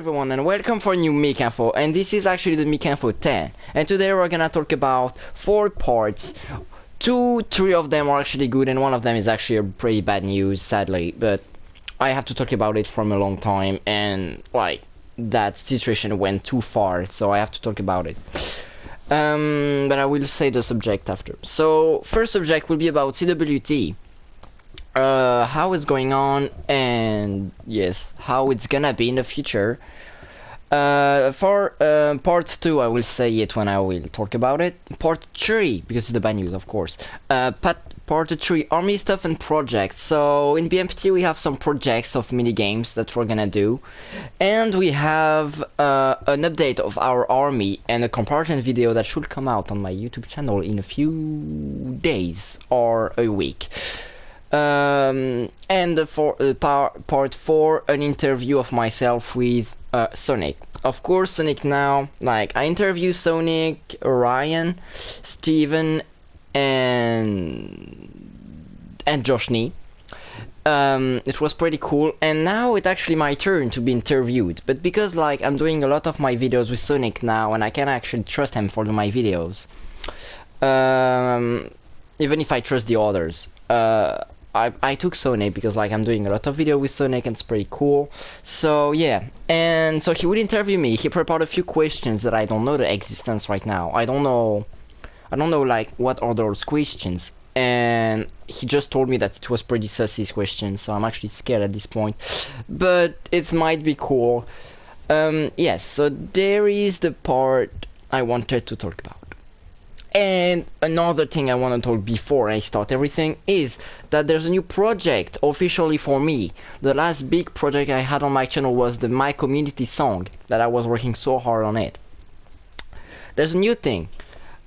everyone and welcome for a new Mikinfo, and this is actually the Mikinfo 10, and today we're gonna talk about 4 parts. 3 of them are actually good and one of them is actually a pretty bad news, sadly, but I have to talk about it from a long time and like that situation went too far, so I have to talk about it. But I will say the subject after. So first subject will be about Cwt. How it's going on and yes, how it's gonna be in the future. For part 2 I will say it when I will talk about it. Part 3, because it's the bad news of course. Part 3, army stuff and projects. So in BMPT we have some projects of mini games that we're gonna do, and we have an update of our army and a comparison video that should come out on my YouTube channel in a few days or a week. And for part 4, an interview of myself with Sonic. Of course, Sonic now, like I interview Sonic, Ryan, Steven, and Josh Nee. It was pretty cool, and now it's actually my turn to be interviewed. But because like I'm doing a lot of my videos with Sonic now, and I can actually trust him for my videos, even if I trust the others. I took Sonic because like I'm doing a lot of video with Sonic and it's pretty cool. So yeah, and so he would interview me. He prepared a few questions that I don't know the existence right now. I don't know like what are those questions, and he just told me that it was pretty sussy questions, so I'm actually scared at this point, but it might be cool. Yes, so there is the part I wanted to talk about. And another thing I want to talk before I start everything is that there's a new project officially for me. The last big project I had on my channel was the My Community song that I was working so hard on it. There's a new thing.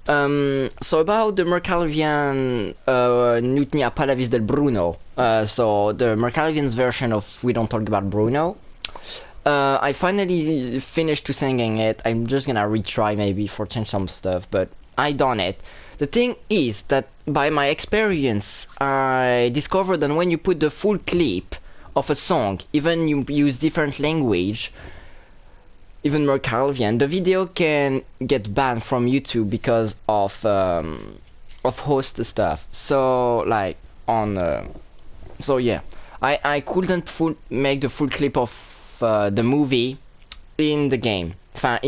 So about the Mercalvian Nu tenia pas la vis del Bruno. So the Mercalvian's version of We Don't Talk About Bruno. I finally finished to singing it. I'm just gonna retry maybe for change some stuff, but I done it. The thing is that by my experience I discovered that when you put the full clip of a song, even you use different language, even Mercalvian, the video can get banned from YouTube because of host stuff. So like on so yeah, I couldn't make the full clip of the movie in the game, on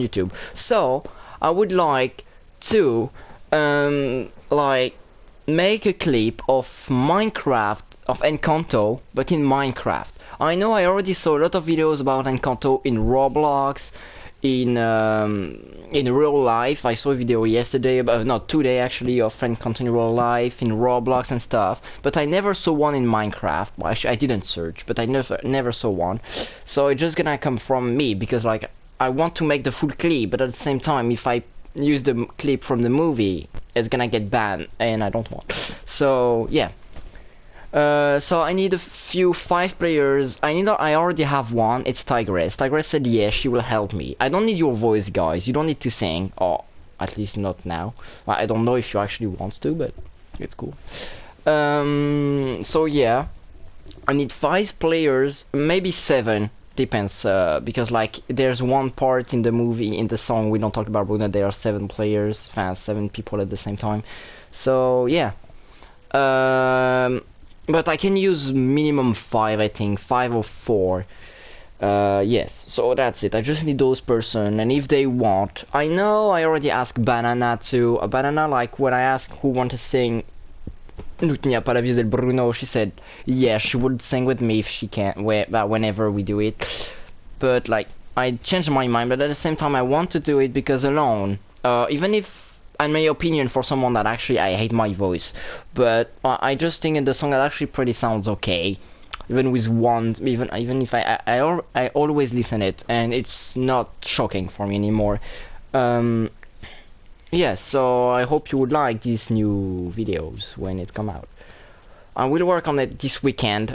YouTube. So I would like to like make a clip of Minecraft, of Encanto, but in Minecraft. I know I already saw a lot of videos about Encanto in Roblox, in real life. I saw a video yesterday, not today actually, of Encanto in real life, in Roblox and stuff, but I never saw one in Minecraft. Well, actually I didn't search, but I never saw one. So it's just gonna come from me, because like I want to make the full clip, but at the same time if I use the clip from the movie it's gonna get banned and I don't want. So yeah, so I need a few 5 players. I already have one. It's Tigress. Tigress said yes, she will help me. I don't need your voice, guys. You don't need to sing, or at least not now. I don't know if you actually want to, but it's cool. So yeah, I need 5 players, maybe 7. Depends, because like there's one part in the movie, in the song We Don't Talk About Bruno, there are 7 players, 7 people at the same time. So yeah, but I can use minimum 5, I think 5 or 4. Yes, so that's it. I just need those person, and if they want, I know I already asked Banana to Banana, like when I asked who want to sing Nu tenia pas la vis del Bruno, she said yeah, she would sing with me if she can, whenever we do it. But like I changed my mind, but at the same time I want to do it because alone, even if in my opinion for someone that actually I hate my voice, but I just think in the song that actually pretty sounds okay, even with one, even if I always listen it and it's not shocking for me anymore. Yeah, so I hope you would like these new videos when it come out. I will work on it this weekend,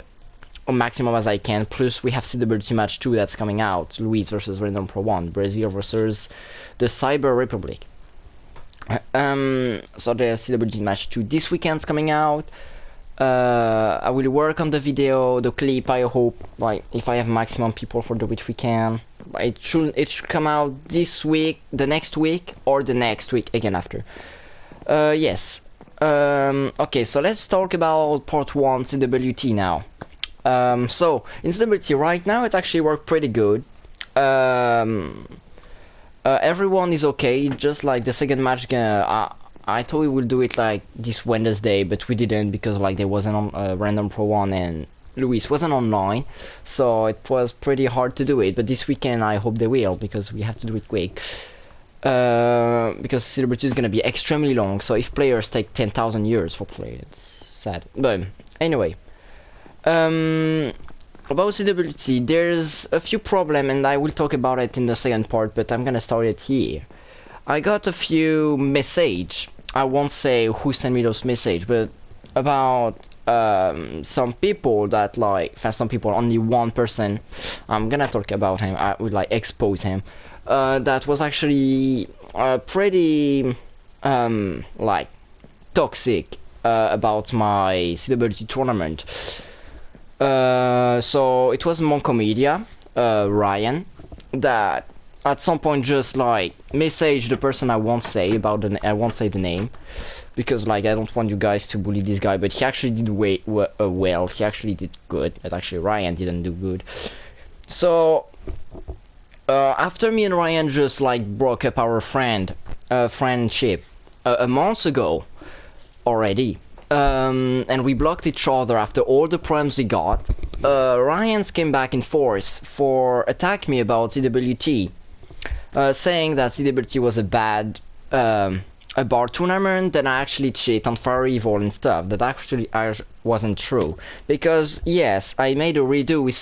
or maximum as I can. Plus we have Cwt match 2 that's coming out. Luis versus Random Pro 1, Brazil versus the Cyber Republic. So there's Cwt match 2 this weekend's coming out. I will work on the video, the clip. I hope, like, if I have maximum people for the which we can. It should come out this week, the next week, or the next week again after. Yes. Okay, so let's talk about part 1 CWT now. So in CWT right now it actually worked pretty good. Everyone is okay, just like the second match. I thought we would do it like this Wednesday, but we didn't because like there wasn't on random pro 1 and Luis wasn't online, so it was pretty hard to do it. But this weekend I hope they will, because we have to do it quick. Because CWT is gonna be extremely long, so if players take 10,000 years for play, it's sad. But anyway, about CWT, there's a few problems, and I will talk about it in the second part, but I'm gonna start it here. I got a few messages. I won't say who sent me those messages, but about some people that like, some people, only one person, I'm gonna talk about him, I would like expose him, that was actually pretty like toxic about my CWT tournament. So it was Moncomedia, Ryan, that at some point just like messaged the person I won't say the name, because like I don't want you guys to bully this guy, but he actually did well. He actually did good, but actually Ryan didn't do good. So after me and Ryan just like broke up our friendship a month ago already, and we blocked each other after all the problems we got, Ryan's came back in force for attack me about CWT, saying that CWT was a bad a bar tournament, and I actually cheat on Fire Evil and stuff. That actually wasn't true, because yes, I made a redo with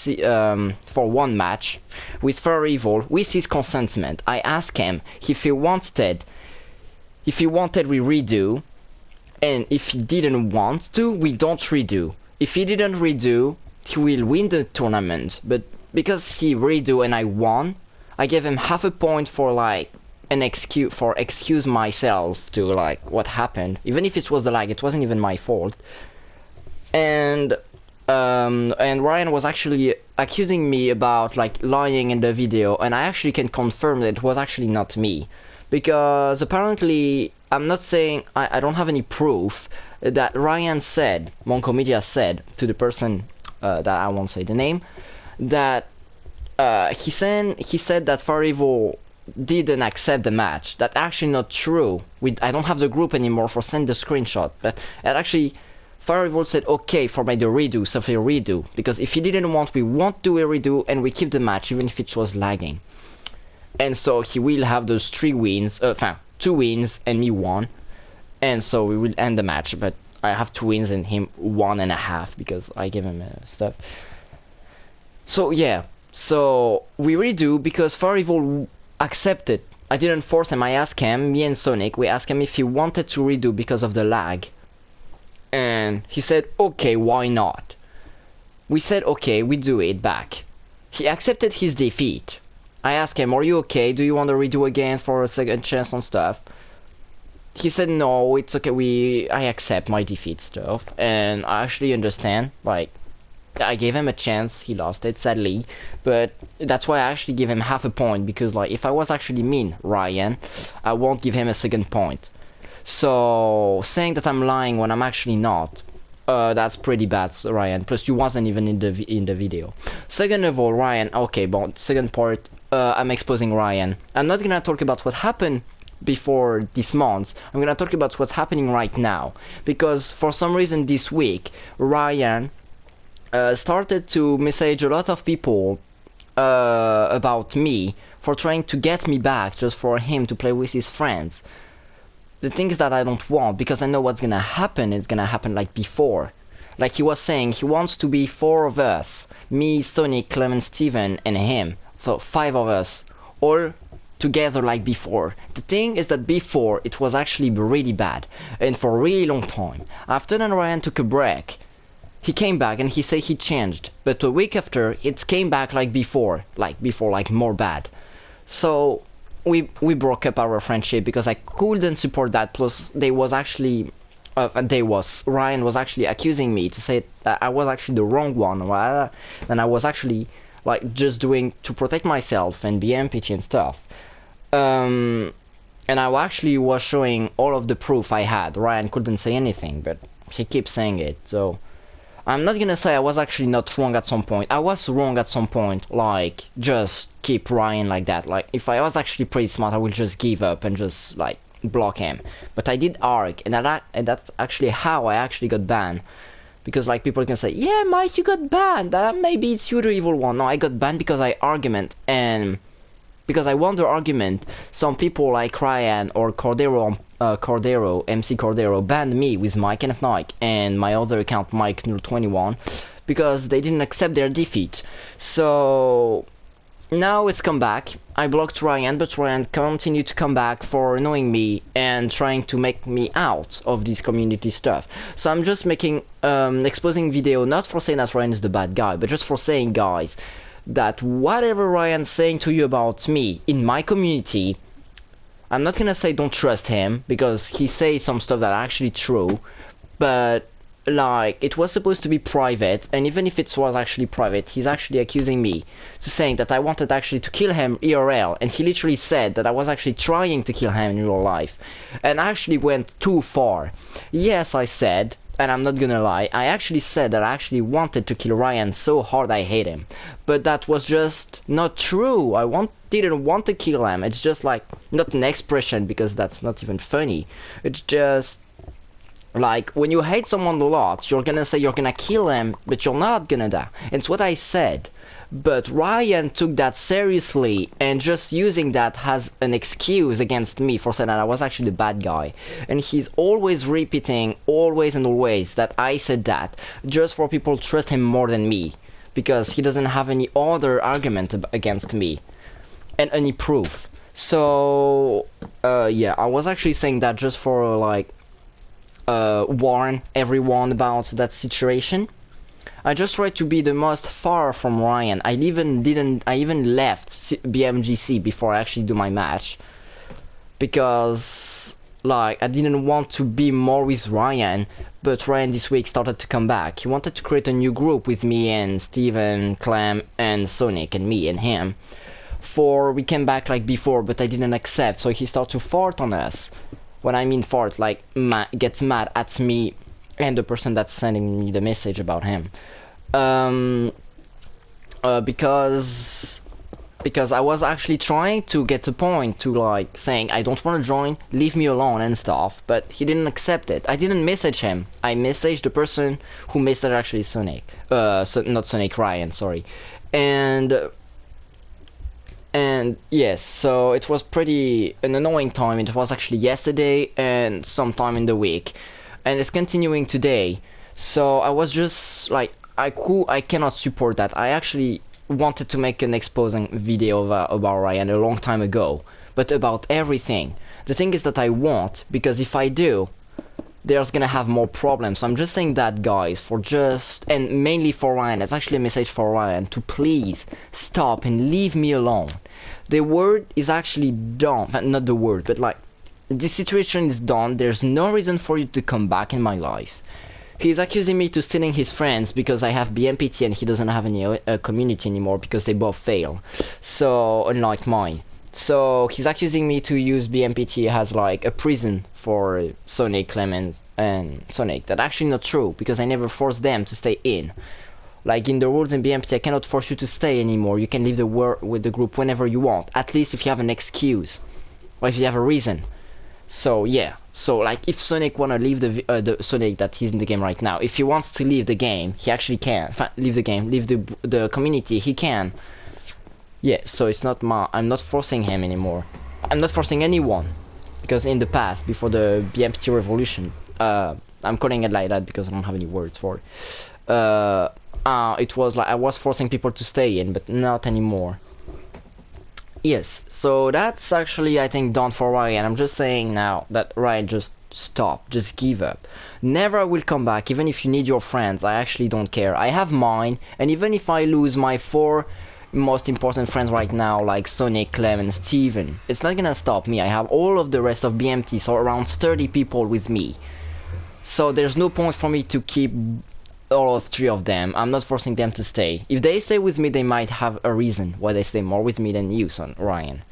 for one match with Fire Evil with his consentment. I asked him if he wanted we redo, and if he didn't want to, we don't redo. If he didn't redo, he will win the tournament. But because he redo and I won, I gave him half a point for like an excuse myself to like what happened, even if it was the lag. It wasn't even my fault. And Ryan was actually accusing me about like lying in the video, and I actually can confirm that it was actually not me, because apparently I'm not saying, I don't have any proof that Ryan said, Moncomedia said to the person that I won't say the name, that he said that Fire Evil didn't accept the match. That's actually not true. I don't have the group anymore for send the screenshot, but actually Fire Evil said okay for me to redo, so for a redo, because if he didn't want, we won't do a redo, and we keep the match even if it was lagging. And so he will have those 3 wins, 2 wins and me 1, and so we will end the match. But I have 2 wins and him 1.5 because I gave him stuff. So yeah, so we redo because Fire Evil accepted. I didn't force him. I asked him, me and Sonic, we asked him if he wanted to redo because of the lag, and he said okay, why not. We said okay, we do it back. He accepted his defeat. I asked him, are you okay? Do you want to redo again for a second chance on stuff? He said no, it's okay, I accept my defeat stuff, and I actually understand. Like, I gave him a chance, he lost it sadly, but that's why I actually give him half a point, because like if I was actually mean Ryan, I won't give him a second point. So saying that I'm lying when I'm actually not, that's pretty bad, Ryan. Plus you wasn't even in the video. Second of all, Ryan, okay, but second part, I'm exposing Ryan. I'm not gonna talk about what happened before this month. I'm gonna talk about what's happening right now, because for some reason this week Ryan started to message a lot of people about me for trying to get me back just for him to play with his friends. The thing is that I don't want, because I know what's gonna happen. It's gonna happen like before. Like he was saying, he wants to be 4 of us, me, Sonic, Clement, Steven, and him. So 5 of us, all together like before. The thing is that before it was actually really bad, and for a really long time. After then Ryan took a break. He came back and he said he changed, but a week after it came back like before, like more bad. So we broke up our friendship because I couldn't support that. Plus there was actually day was Ryan was actually accusing me to say that I was actually the wrong one, rather than I was actually like just doing to protect myself and Bmpt and stuff. And I actually was showing all of the proof I had. Ryan couldn't say anything, but he keeps saying it. So I'm not gonna say I was actually not wrong at some point. I was wrong at some point, like just keep Ryan like that. Like if I was actually pretty smart, I would just give up and just like block him. But I did arc, and that's actually how I actually got banned. Because like people can say, yeah, Mike, you got banned. Maybe it's you the evil one. No, I got banned because I argument, and because I won the argument. Some people like Ryan or Cordero, MC Cordero, banned me with my Mikinfo and my other account Mike021 because they didn't accept their defeat. So now it's come back. I blocked Ryan, but Ryan continued to come back for annoying me and trying to make me out of this community stuff. So I'm just making exposing video, not for saying that Ryan is the bad guy, but just for saying, guys, that whatever Ryan's saying to you about me in my community, I'm not gonna say don't trust him, because he says some stuff that are actually true, but like it was supposed to be private, and even if it was actually private, he's actually accusing me to saying that I wanted actually to kill him IRL, and he literally said that I was actually trying to kill him in real life, and I actually went too far. Yes, I said, and I'm not gonna lie, I actually said that I actually wanted to kill Ryan so hard I hate him. But that was just not true. Didn't want to kill him. It's just like, not an expression, because that's not even funny. It's just like, when you hate someone a lot, you're gonna say you're gonna kill him, but you're not gonna die. It's what I said. But Ryan took that seriously and just using that as an excuse against me for saying that I was actually the bad guy. And he's always repeating, always and always, that I said that, just for people to trust him more than me. Because he doesn't have any other argument against me. And any proof. So, yeah, I was actually saying that just for, like, warn everyone about that situation. I just tried to be the most far from Ryan. I even left BMGC before I actually do my match, because like I didn't want to be more with Ryan. But Ryan this week started to come back. He wanted to create a new group with me and Steven, Clem, and Sonic, and me and him. We came back like before, but I didn't accept. So he started to fart on us. When I mean fart, like gets mad at me and the person that's sending me the message about him. Because I was actually trying to get a point to like saying I don't want to join, leave me alone and stuff, but he didn't accept it. I didn't message him. I messaged the person who messaged actually Sonic. Not Sonic, Ryan, sorry. And yes, so it was pretty an annoying time. It was actually yesterday and sometime in the week, and it's continuing today. So I was just like, I cannot support that. I actually wanted to make an exposing video about Ryan a long time ago, but about everything. The thing is that I won't, because if I do, there's gonna have more problems. I'm just saying that, guys, and mainly for Ryan. It's actually a message for Ryan to please stop and leave me alone. The word is actually done. Not the word, but like, this situation is done. There's no reason for you to come back in my life. He's accusing me to stealing his friends because I have Bmpt and he doesn't have any community anymore because they both fail. So, unlike mine. So, he's accusing me to use Bmpt as like a prison for Sonic, Clemens, and Sonic. That's actually not true, because I never forced them to stay in. Like in the rules in Bmpt, I cannot force you to stay anymore. You can leave with the group whenever you want. At least if you have an excuse. Or if you have a reason. So yeah, so like if Sonic wanna leave the Sonic that he's in the game right now, if he wants to leave the game, he actually can. Leave the game, leave the community, he can. Yeah, so it's not I'm not forcing him anymore. I'm not forcing anyone, because in the past, before the BMT revolution, I'm calling it like that because I don't have any words for it. It was like I was forcing people to stay in, but not anymore. Yes, so that's actually, I think, done for Ryan. I'm just saying now that Ryan, just stop, just give up. Never will come back, even if you need your friends. I actually don't care. I have mine, and even if I lose my 4 most important friends right now, like Sonic, Clem, and Steven, it's not gonna stop me. I have all of the rest of BMT, so around 30 people with me. So there's no point for me to keep all of 3 of them. I'm not forcing them to stay. If they stay with me, they might have a reason why they stay more with me than you, son, Ryan.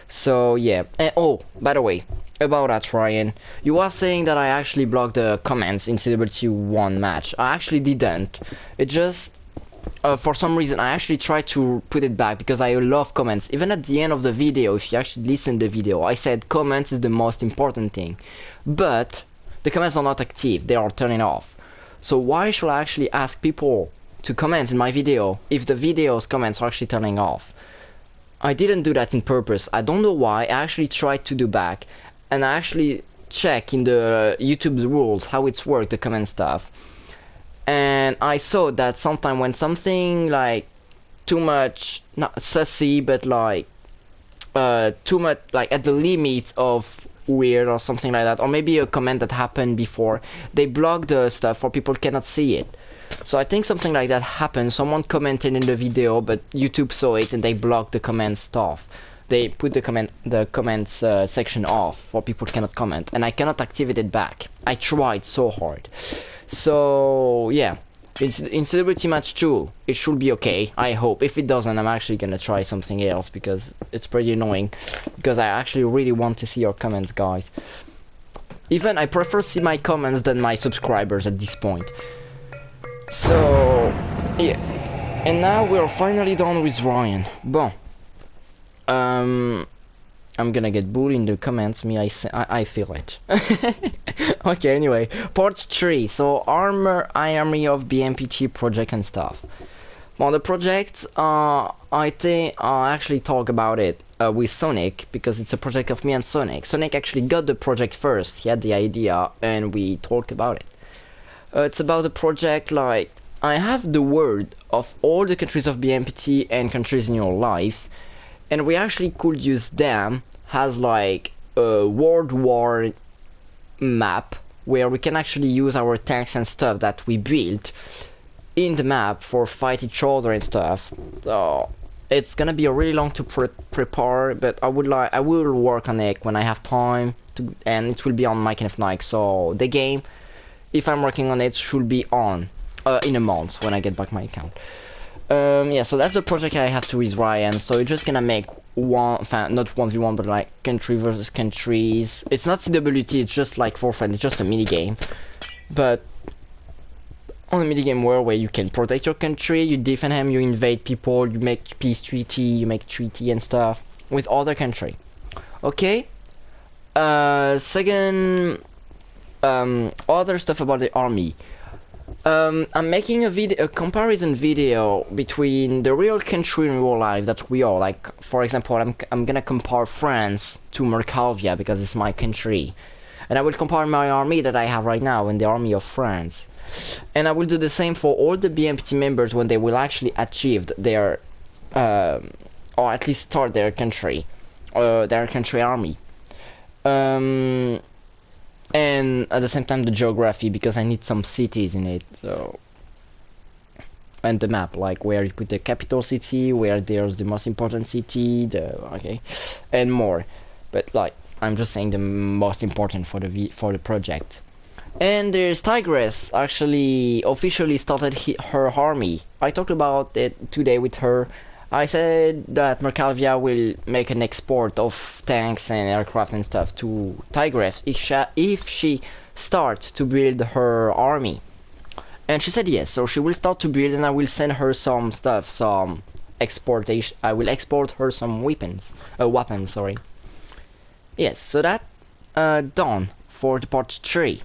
So yeah. And, oh, by the way, about that, Ryan, you were saying that I actually blocked the comments in CWT1 match. I actually didn't. It just for some reason I actually tried to put it back because I love comments. Even at the end of the video, if you actually listen to the video, I said comments is the most important thing. But the comments are not active, they are turning off. So why should I actually ask people to comment in my video if the video's comments are actually turning off? I didn't do that in purpose. I don't know why. I actually tried to do back, and I actually check in the YouTube's rules how it's worked, the comment stuff. And I saw that sometime when something like too much, not sussy, but like too much, like at the limit of weird or something like that, or maybe a comment that happened before, they block the stuff or people cannot see it. So I think something like that happened. Someone commented in the video, but YouTube saw it and they blocked the comment stuff. They put the comments section off for people cannot comment, and I cannot activate it back. I tried so hard. So yeah, in Celebrity Match 2 it should be okay, I hope. If it doesn't, I'm actually gonna try something else because it's pretty annoying, because I actually really want to see your comments, guys. Even I prefer see my comments than my subscribers at this point. So yeah, and now we're finally done with Ryan. Bon, I'm gonna get bullied in the comments, I feel it. Okay, anyway, part 3, so army of BMPT project and stuff. Well, the project, I think I'll actually talk about it with Sonic, because it's a project of me and Sonic. Sonic actually got the project first, he had the idea, and we talked about it. It's about the project, like, I have the word of all the countries of BMPT and countries in your life, and we actually could use them as like a World War map where we can actually use our tanks and stuff that we built in the map for fight each other and stuff. So it's gonna be a really long to prepare, but I will work on it when I have time to, and it will be on Mikinfo. So the game, if I'm working on it, should be on in a month when I get back my account. Yeah, so that's the project I have to with Ryan. So we're just gonna make not 1v1, but like country versus countries. It's not CWT, it's just like for fun, it's just a mini game. But on a mini game where you can protect your country, you defend him, you invade people, you make peace treaty, you make treaty and stuff with other country. Okay. Second, other stuff about the army. I'm making a comparison video between the real country in real life that we are. Like, for example, I'm gonna compare France to Mercalvia because it's my country, and I will compare my army that I have right now and the army of France, and I will do the same for all the BMPT members when they will actually achieve their, or at least start their country army. And at the same time the geography, because I need some cities in it, so, and the map, like where you put the capital city, where there's the most important city, okay, and more. But like, I'm just saying the most important for the project. And there's Tigress actually officially started her army. I talked about it today with her. I said that Mercalvia will make an export of tanks and aircraft and stuff to Tigress if she starts to build her army. And she said yes, so she will start to build, and I will send her some stuff, some exportation. I will export her some weapons, sorry. Yes, so that done for the part 3.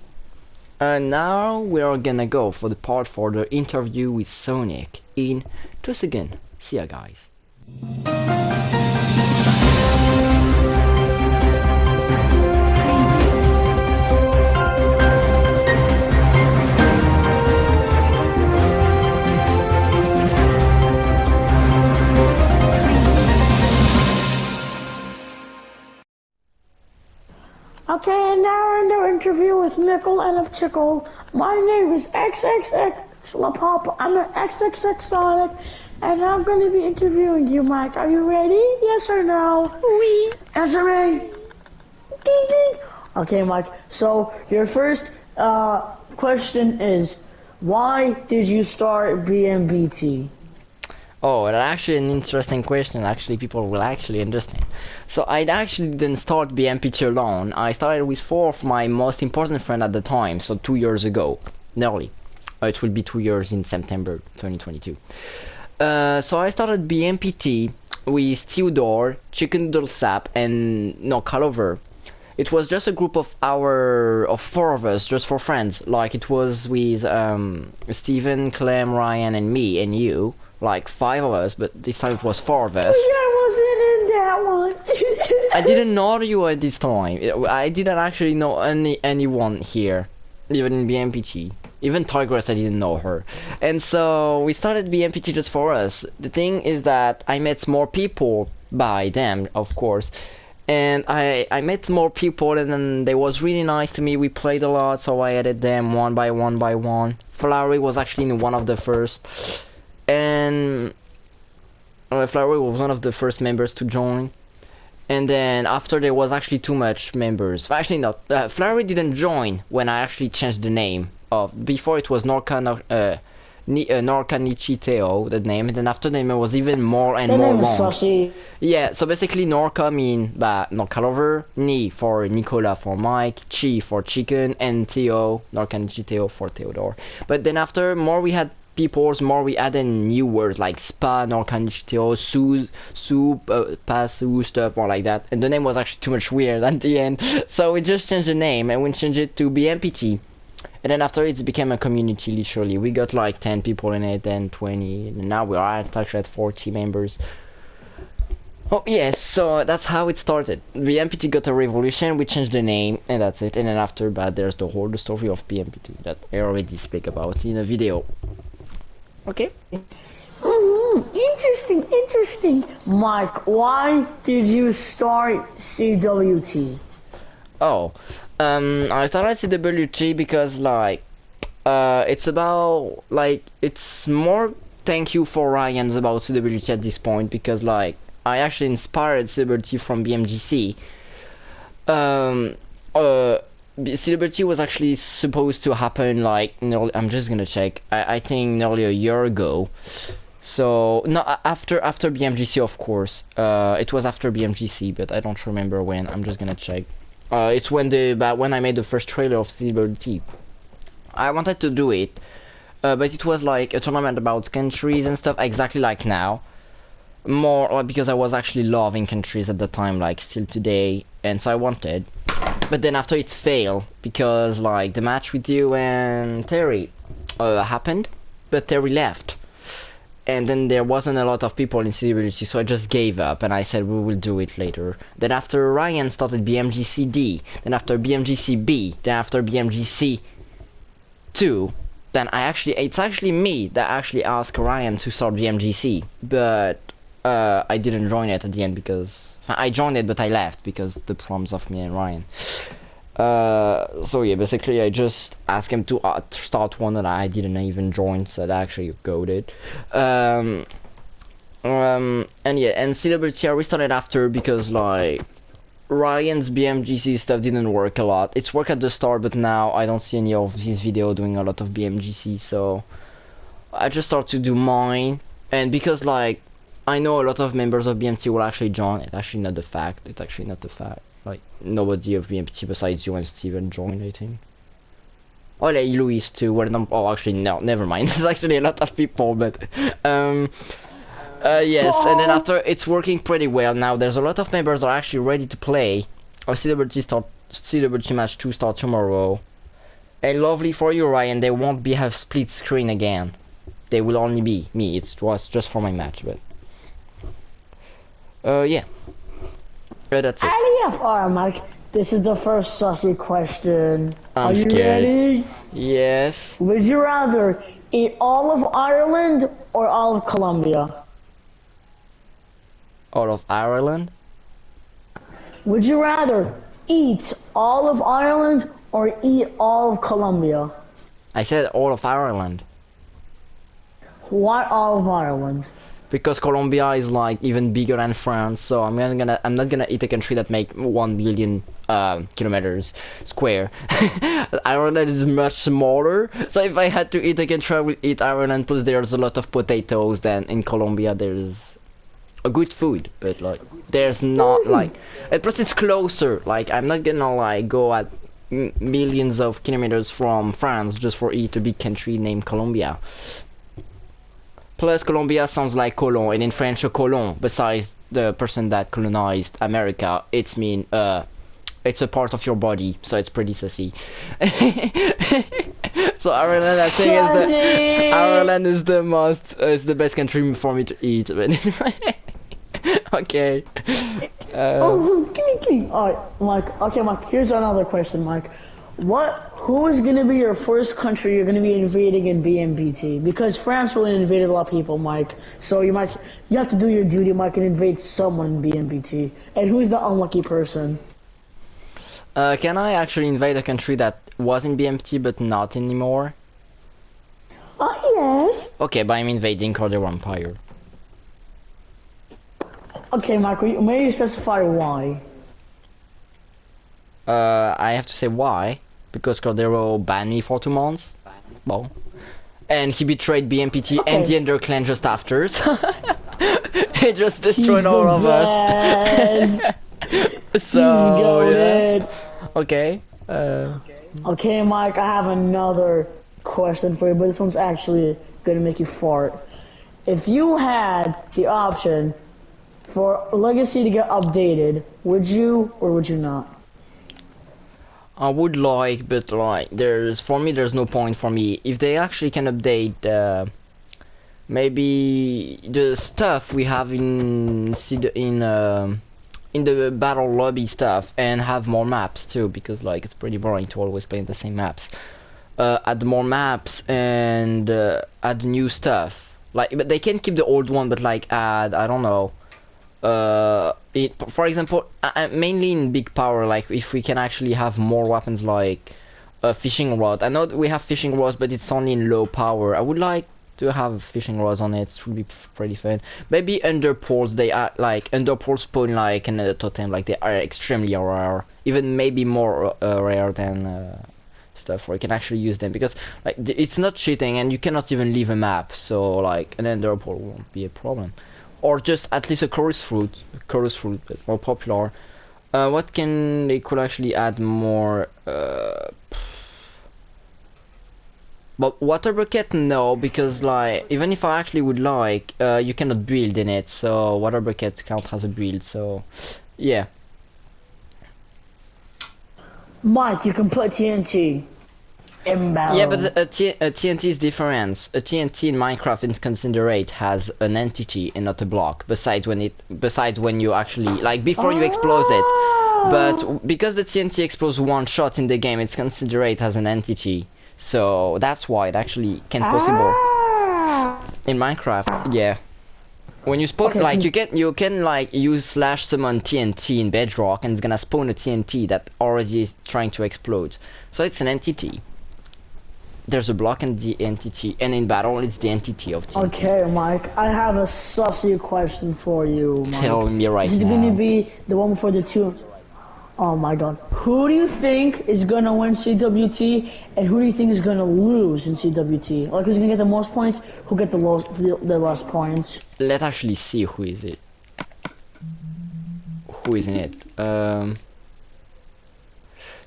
Now we are gonna go for the part for the interview with Sonic in 2 seconds. See ya, guys. Okay, and now we're in the interview with Mikkel and of Chickle. My name is XXX La Pop. I'm an XXX Sonic, and I'm going to be interviewing you, Mike. Are you ready? Yes or no? Oui. Answer me. Ding ding. Okay, Mike. So your first question is, why did you start BMBT? Oh, that's actually an interesting question. Actually, people will actually understand. So I actually didn't start BMPT alone. I started with 4 of my most important friends at the time. So 2 years ago, nearly. It will be 2 years in September 2022. So I started BMPT with Theodore, Chicken Noodle Sap, and no Calover. It was just a group of 4 of us, just for friends. Like it was with Steven, Clem, Ryan, and me, and you. Like 5 of us, but this time it was 4 of us. I wasn't in that one. I didn't know you at this time. I didn't actually know anyone here, even in BMPT. Even Tigress, I didn't know her. And so we started BMPT just for us. The thing is that I met more people by them, of course. And I met more people, and then they was really nice to me. We played a lot, so I added them one by one by one. Flowery was actually in one of the first. And Flowery was one of the first members to join. And then after there was actually too much members. Actually not. Flowery didn't join when I actually changed the name. Before it was Norka Nichiteo, the name. And then after the name it was even more and more long. Sushi. Yeah, so basically Norka mean Norka lover, Ni for Nicola for Mike, Chi for chicken, and Theo, Norka Nichiteo for Theodore. But then after more we had peoples, more we added new words like spa, Norcanisteo, soup, pasu, stuff more like that. And the name was actually too much weird at the end, so we just changed the name and we changed it to BMPT. And then after it became a community, literally. We got like 10 people in it, then 20, and now we are actually at 40 members. Oh yes, so that's how it started. BMPT got a revolution, we changed the name, and that's it. And then after that, there's the whole story of BMPT that I already speak about in a video. Okay. Interesting. Mike, why did you start CWT? Oh, I started CWT because like, it's about like it's more thank you for Ryan's about CWT at this point because like I actually inspired CWT from BMGC. CWT was actually supposed to happen like I'm just gonna check. I think nearly a year ago. So no, after BMGC of course. It was after BMGC, but I don't remember when. I'm just gonna check. It's when when I made the first trailer of CWT. I wanted to do it, but it was like a tournament about countries and stuff, exactly like now. More because I was actually loving countries at the time, like still today, and so I wanted. But then after it failed because like the match with you and Terry happened, but Terry left. And then there wasn't a lot of people in CWT, so I just gave up and I said we will do it later. Then after Ryan started BMGC-D, then after BMGC-B, then after BMGC-2, then it's actually me that actually asked Ryan to start BMGC, but I didn't join it at the end because I joined it but I left because the problems of me and Ryan. So yeah, basically I just asked him to start one that I didn't even join, so that actually goaded. And yeah, and CWT I restarted after because like Ryan's BMGC stuff didn't work a lot. It's worked at the start, but now I don't see any of his video doing a lot of BMGC, so I just started to do mine. And because like I know a lot of members of BMT will actually join, it's actually not the fact. It's actually not the fact. Like nobody of BMT besides you and Steven joined, I think. Oh, like Luis too. Well, no, oh, actually no, never mind. There's actually a lot of people, but yes. And then after it's working pretty well now. There's a lot of members that are actually ready to play. Our CWT match 2 start tomorrow. And lovely for you, Ryan. They won't have split screen again. They will only be me. It was just for my match, but yeah. That's it. Alright, Mike. This is the first saucy question. I'm scared. Ready? Yes. Would you rather eat all of Ireland or all of Colombia? All of Ireland? Would you rather eat all of Ireland or eat all of Colombia? I said all of Ireland. Why all of Ireland? because Colombia is like even bigger than France. So I'm not gonna eat a country that make 1 billion kilometers square. Ireland is much smaller. So if I had to eat a country, I would eat Ireland. Plus, there's a lot of potatoes. Then in Colombia, there's a good food, but like there's not like. And plus, it's closer. Like I'm not gonna like go at millions of kilometers from France just for eat a big country named Colombia. Plus, Colombia sounds like colon, and in French, a colon, besides the person that colonized America, it's it's a part of your body, so it's pretty sussy. So Ireland, I think, Ireland is the best country for me to eat. But okay. Alright, Mike. Okay, Mike. Here's another question, Mike. Who is gonna be your first country you're gonna be invading in BMBT? Because France really invaded a lot of people, Mike. So you have to do your duty, Mike, and invade someone in BMBT. And who's the unlucky person? Can I actually invade a country that was in BMT but not anymore? Yes. Okay, but I'm invading Cordero Empire. Okay, Mike. May you specify why? I have to say why. Because Cordero banned me for 2 months. Well. And he betrayed BMPT and the Ender Clan just after. So he just destroyed all of us. So, yeah. Okay. Okay, Mike, I have another question for you, but this one's actually gonna make you fart. If you had the option for Legacy to get updated, would you or would you not? I would like, but like, for me, there's no point for me. If they actually can update, maybe the stuff we have in the battle lobby stuff, and have more maps too, because like it's pretty boring to always play the same maps. Add more maps and add new stuff. Like, but they can keep the old one, but like add, I don't know. For example, mainly in big power, like if we can actually have more weapons like a fishing rod. I know that we have fishing rods, but it's only in low power. I would like to have fishing rods on it. It would be pretty fun. Maybe underports. They are like underports spawn like another totem. Like they are extremely rare, even maybe more rare than stuff where you can actually use them, because like it's not cheating and you cannot even leave a map. So like an underport won't be a problem. Or just at least a chorus fruit, but more popular. What can they could actually add more? But water bucket, no, because like even if I actually would like, you cannot build in it, so water bucket count as a build. So yeah. Mike, you can put TNT. Imbalance. Yeah, but a TNT is different. A TNT in Minecraft in Considerate has an entity and not a block. Besides when you actually like before you explode it. But because the TNT explodes one shot in the game, it's considered as an entity. So that's why it actually can possible in Minecraft. Yeah. When you spawn, like you can like use slash summon TNT in Bedrock, and it's gonna spawn a TNT that already is trying to explode. So it's an entity. There's a block and the entity, and in battle it's the entity of TNT. Okay, Mike, I have a saucy question for you, Mike. Tell me right now. This is gonna be the one for the two. Oh my god. Who do you think is gonna win CWT, and who do you think is gonna lose in CWT? Like, who's gonna get the most points, who get the less points? Let's actually see who is it. Who is in it?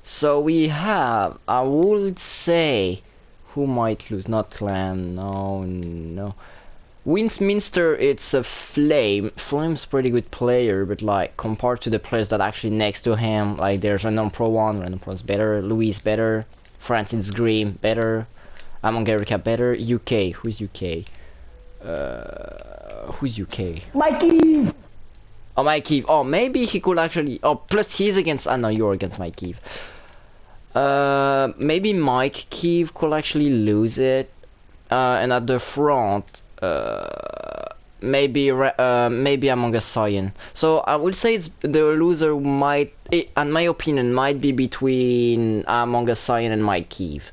So we have, I would say, who might lose? Not Clan, no. Westminster, it's a Flame. Flame's pretty good player, but like compared to the players that actually next to him, like there's Random Pro 1, Random Pro's better, Louis better, Francis Grimm better, Among Erica better, UK, who's UK? Who's UK? Mikey! Oh, Mikey. Oh, maybe he could actually. Oh, plus he's against. I know you're against Mikey. Maybe Mike Keeve could actually lose it. And at the front, maybe Among Us Cyan. So I would say it's the loser might, in my opinion, might be between Among Us Cyan and Mike Keeve.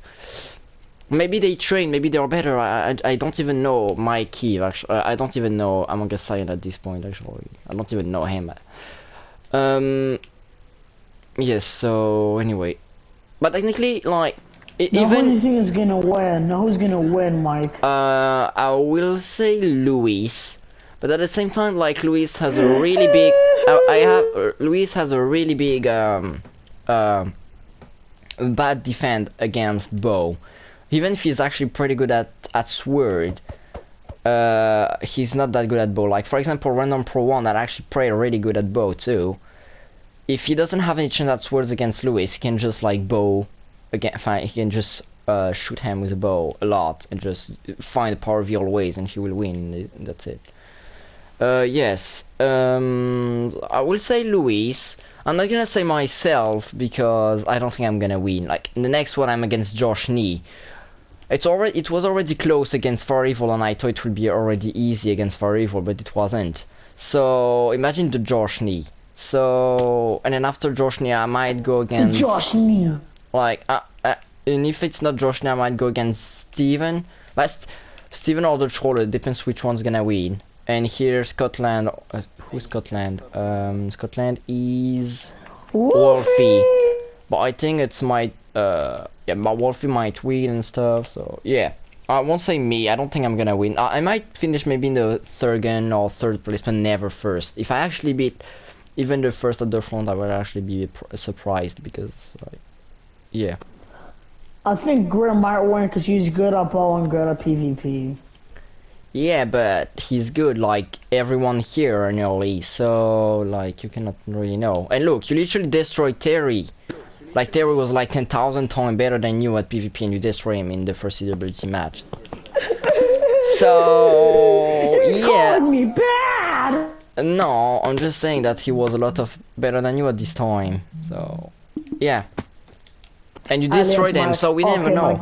Maybe they train, maybe they're better. I don't even know Mikey, actually. I don't even know Among Us Science at this point, actually. I don't even know him. Yes, so anyway. But technically, like, Now, who do you even... think is gonna win? Now, who's gonna win, Mike? I will say Luis. But at the same time, like, Luis has a really big... Luis has a really big, bad defense against bow. Even if he's actually pretty good at sword, he's not that good at bow. Like, for example, Random Pro 1 that actually play really good at bow too. If he doesn't have any chance at swords against Lewis, he can just like bow again. Fine, he can just shoot him with a bow a lot and just find the power of your ways, and he will win. That's it. Yes. I will say Luis. I'm not gonna say myself because I don't think I'm gonna win. Like in the next one, I'm against Josh Nee. It was already close against Far Evil, and I thought it would be already easy against Far Evil, but it wasn't. So imagine the Josh Nee. So and then after Josh Nee, I might go against Josh Nee. Like and if it's not Josh Nee, I might go against Steven. But Steven or the Troll, it depends which one's gonna win. And here Scotland, who's Scotland? Scotland is Wolfie. But I think it's my yeah, but Wolfie might win and stuff, so yeah. I won't say me, I don't think I'm gonna win. I might finish maybe in the second or third place, but never first. If I actually beat even the first at the front, I will actually be surprised because, like, yeah. I think Grim might win because he's good at bow and good at PvP. Yeah, but he's good like everyone here nearly, so like you cannot really know. And look, you literally destroyed Terry. Like Terry was like 10,000 times better than you at PvP, and you destroy him in the first CWT match. So You're yeah. calling me bad. No, I'm just saying that he was a lot of better than you at this time. So yeah. And you destroyed him, so we never know.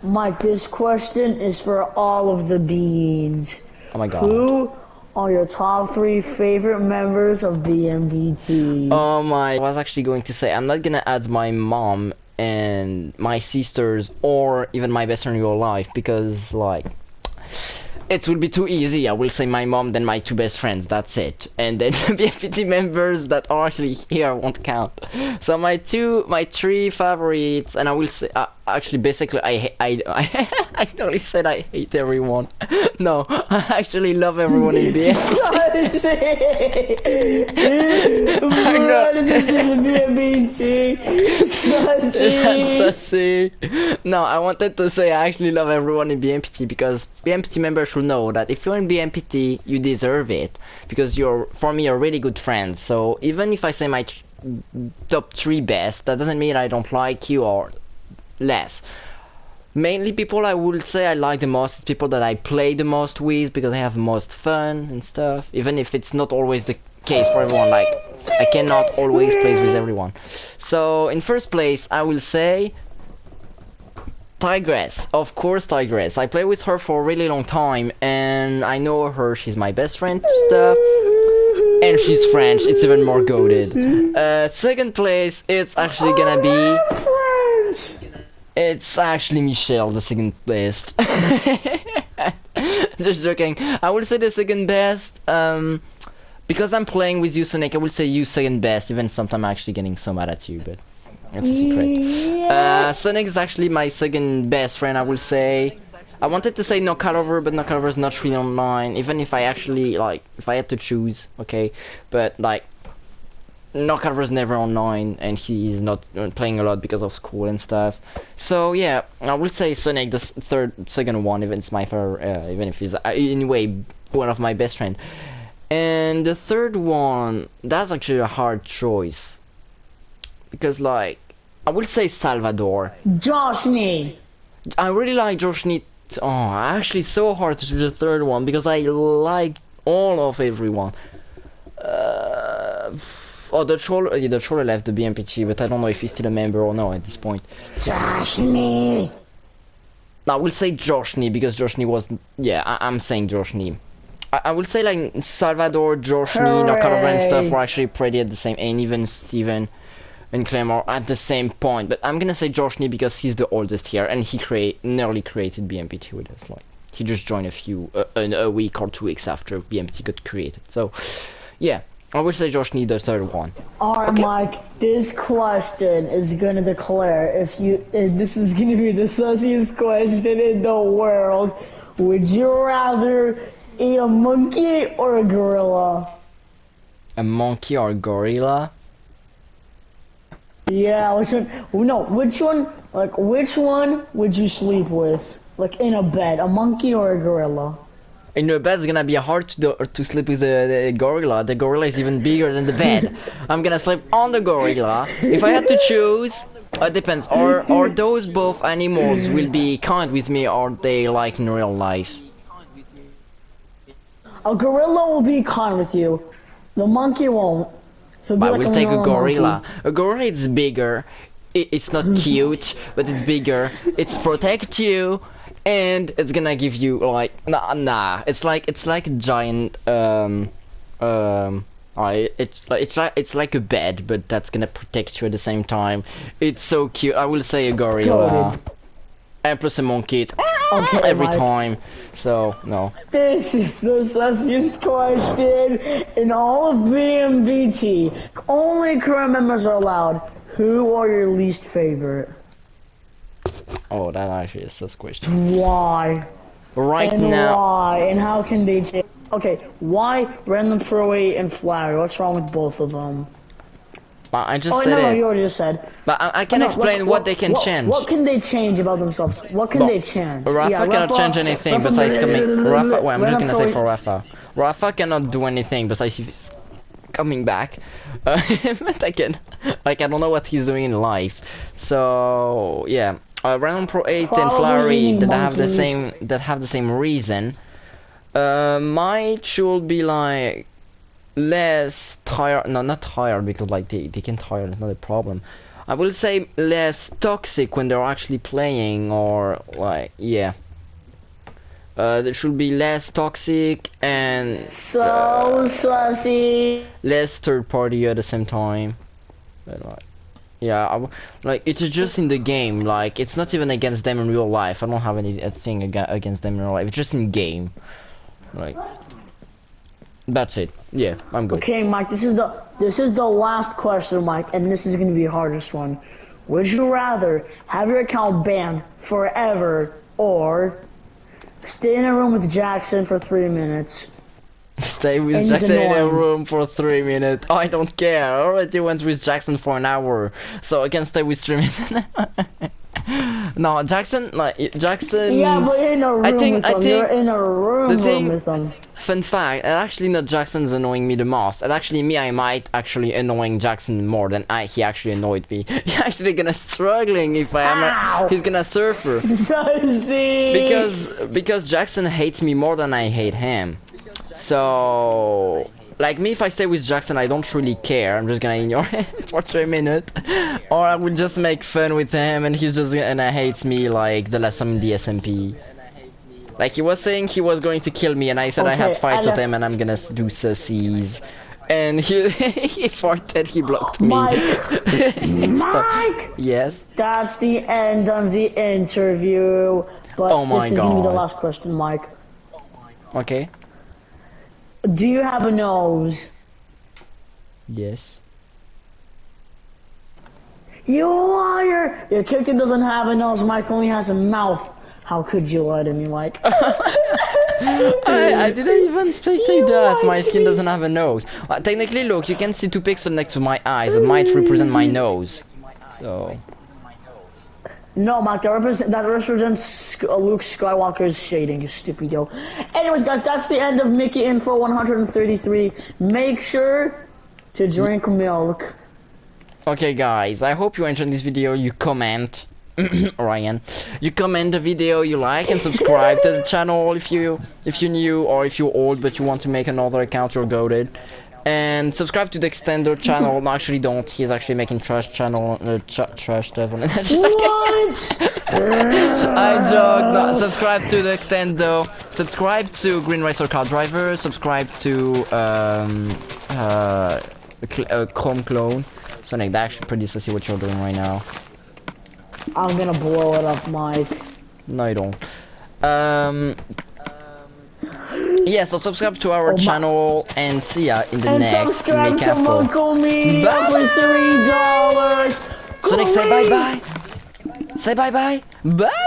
Mike, this question is for all of the beans. Oh my god. Who are your top 3 favorite members of BMBT? Oh my, I was actually going to say, I'm not gonna add my mom and my sisters or even my best friend in real life because, like, it will be too easy. I will say my mom, then my 2 best friends, that's it. And then the BMPT members that are actually here won't count. So my 3 favorites, and I will say, actually, basically, I only said I hate everyone. No, I actually love everyone in BMPT. That's sassy. No, I wanted to say I actually love everyone in BMPT because BMPT members should know that if you're in BMPT, you deserve it because for me, you're really good friends. So even if I say my top 3 best, that doesn't mean I don't like you or less. Mainly people I would say I like the most, people that I play the most with because I have the most fun and stuff, even if it's not always the case for everyone. Like, I cannot always play with everyone. So in first place, I will say Tigress. Of course, Tigress. I play with her for a really long time and I know her, she's my best friend stuff, and she's French, it's even more goated. Second place, it's actually gonna be it's actually Michelle, the second best. Just joking. I will say the second best, because I'm playing with you, Sonic, I will say you second best, even sometimes I'm actually getting so mad at you, but it's a secret. Sonic is actually my second best friend, I will say. I wanted to say Knockover, but Knockover is not really online, even if I actually, like, if I had to choose, okay? But, like, Knockover is never online, and he is not playing a lot because of school and stuff. So yeah, I would say Sonic, the second one, even it's my favorite, even if he's anyway one of my best friend. And the third one, that's actually a hard choice because, like, I would say Salvador. Josh Nee. I really like Josh Nee. Oh, actually, so hard to choose the third one because I like all of everyone. Oh, the troll left the BMPT, but I don't know if he's still a member or no at this point. Josh Nee. I will say Josh Nee because Josh Nee was, yeah, I'm saying Josh Nee. I will say like Salvador, Josh Nee, Knockover and stuff were actually pretty at the same, and even Steven. and Claymore at the same point, but I'm gonna say Josh Nee because he's the oldest here, and he nearly created BMPT with us. Like, he just joined a week or 2 weeks after BMPT got created. So, yeah, I would say Josh Nee the third one. Alright, Okay. Mike, this question is gonna declare if this is gonna be the sussiest question in the world. Would you rather eat a monkey or a gorilla? A monkey or a gorilla? Yeah, which one? No, which one? Like, which one would you sleep with? Like, in a bed, a monkey or a gorilla? In a bed, it's gonna be hard to sleep with the gorilla. The gorilla is even bigger than the bed. I'm gonna sleep on the gorilla. If I had to choose, it depends. Or those both animals will be kind with me, or they like in real life? A gorilla will be kind with you. The monkey won't. He'll be But like we'll a take a normal gorilla. monkey. A gorilla is bigger. It's not cute, but it's bigger. It's protect you, and it's gonna give you like nah. It's like a giant it's like a bed, but that's gonna protect you at the same time. It's so cute. I will say a gorilla. Goated. And plus a monkey. It's Okay, every Mike. time. So no. This is the sussiest question in all of BMBT. Only crew members are allowed. Who are your least favorite? Oh, that actually is a question. Why? Right And now. why? And how can they change? Okay, why Random Throwaway and Flower? What's wrong with both of them? I just Oh, said no, it. you already just said. But I can No, explain what they can change. What can they change about themselves? What can Well, they change? Rafa cannot change anything besides coming. Rafa, well, I'm just gonna say for Rafa. Rafa cannot do anything besides if he's coming back. But I can, like, I don't know what he's doing in life. So yeah, Random Pro 8 and Probably Flowery eating that have the monkeys. same reason. Mine should be like less tired. No, not tired because like they can tire. It's not a problem. I will say less toxic when they're actually playing, or like, yeah. There should be less toxic and So sussy. less third party at the same time. But, like, yeah, like it's just in the game. Like, it's not even against them in real life. I don't have anything against them in real life. It's just in game. Like, that's it. Yeah, I'm good. Okay, Mike, this is the last question, Mike, and this is gonna be the hardest one. Would you rather have your account banned forever or stay in a room with Jackson for 3 minutes? Stay with And he's Jackson in a annoying. room for 3 minutes. I don't care. I already went with Jackson for an hour, so I can stay with 3 minutes. No, Jackson, like Jackson. Yeah, but you're in a room with them. You're in a room with them. Fun fact, actually not Jackson's annoying me the most. And actually me, I might actually annoying Jackson more than he actually annoyed me. He's actually gonna struggling if I am. He's gonna suffer. Sussy. Because Jackson hates me more than I hate him. So, like me, if I stay with Jackson, I don't really care. I'm just gonna ignore him for 3 minutes, or I would just make fun with him, and he's just gonna hate me like the last time in the SMP. Like he was saying he was going to kill me, and I said I had Okay, fight with him, and I'm gonna do sussies. And he he farted, he blocked me. Mike. Mike. Yes. That's the end of the interview. But Oh my this is gonna be the God. last question, Mike. Okay. Do you have a nose? Yes. You liar! Your character doesn't have a nose, Mike only has a mouth. How could you lie to me, Mike? I didn't even speak like that. My lied to skin me. doesn't have a nose. Technically, look, you can see 2 pixels next to my eyes that might represent my nose. So. No, Mike, that represents Luke Skywalker's shading, you stupid yo. Anyways, guys, that's the end of Mikinfo 133. Make sure to drink milk. Okay, guys, I hope you enjoyed this video. You comment, Ryan. You comment the video, you like and subscribe to the channel if you new, or if you're old but you want to make another account, you're goated. And subscribe to the Extender channel. No, actually don't. He's actually making trash channel, trash stuff on it. What? I joke. No, subscribe to the Extendo. Subscribe to Green Racer Car Driver. Subscribe to Chrome Clone. Sonic, that actually pretty to see what you're doing right now. I'm gonna blow it up, Mike. No, you don't. Yeah, so subscribe to our channel and see ya in the And next subscribe to Mikinfo. Uncle Media for $3. Sonic, say bye bye. Say bye bye. Bye.